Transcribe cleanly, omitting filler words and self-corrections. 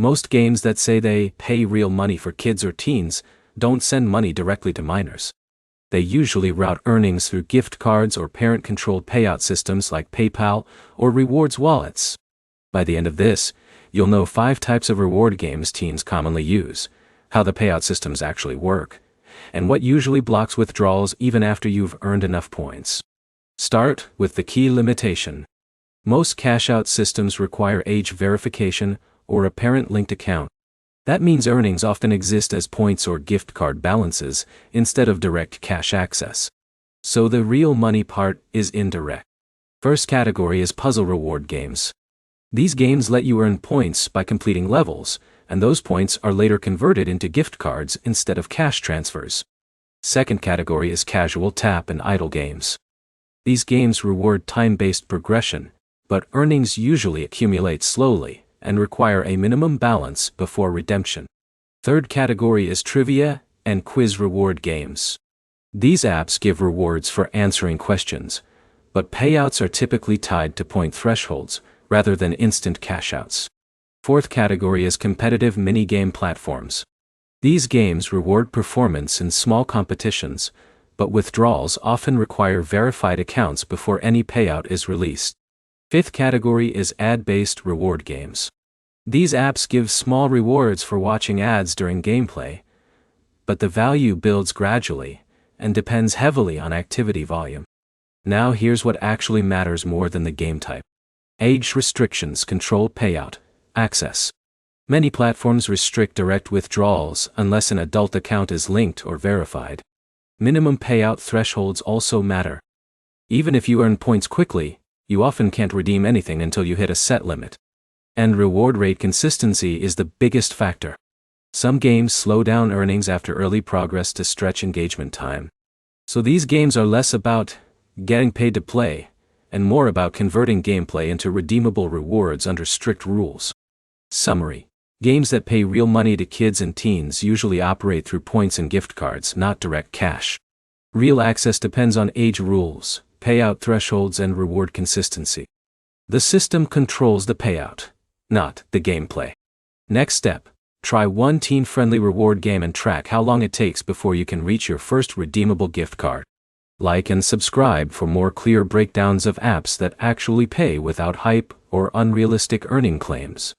Most games that say they pay real money for kids or teens don't send money directly to minors. They usually route earnings through gift cards or parent-controlled payout systems like PayPal or rewards wallets. By the end of this, you'll know 5 types of reward games teens commonly use, how the payout systems actually work, and what usually blocks withdrawals even after you've earned enough points. Start with the key limitation. Most cash-out systems require age verification or a parent-linked account. That means earnings often exist as points or gift card balances instead of direct cash access. So the real money part is indirect. First category is puzzle reward games. These games let you earn points by completing levels, and those points are later converted into gift cards instead of cash transfers. Second category is casual tap and idle games. These games reward time-based progression, but earnings usually accumulate slowly and require a minimum balance before redemption. Third category is trivia and quiz reward games. These apps give rewards for answering questions, but payouts are typically tied to point thresholds rather than instant cash-outs. Fourth category is competitive mini-game platforms. These games reward performance in small competitions, but withdrawals often require verified accounts before any payout is released. Fifth category is ad-based reward games. These apps give small rewards for watching ads during gameplay, but the value builds gradually and depends heavily on activity volume. Now here's what actually matters more than the game type. Age restrictions control payout access. Many platforms restrict direct withdrawals unless an adult account is linked or verified. Minimum payout thresholds also matter. Even if you earn points quickly, you often can't redeem anything until you hit a set limit. And reward rate consistency is the biggest factor. Some games slow down earnings after early progress to stretch engagement time. So these games are less about getting paid to play, and more about converting gameplay into redeemable rewards under strict rules. Summary: games that pay real money to kids and teens usually operate through points and gift cards, not direct cash. Real access depends on age rules, payout thresholds, and reward consistency. The system controls the payout, not the gameplay. Next step: try one teen-friendly reward game and track how long it takes before you can reach your first redeemable gift card. Like and subscribe for more clear breakdowns of apps that actually pay without hype or unrealistic earning claims.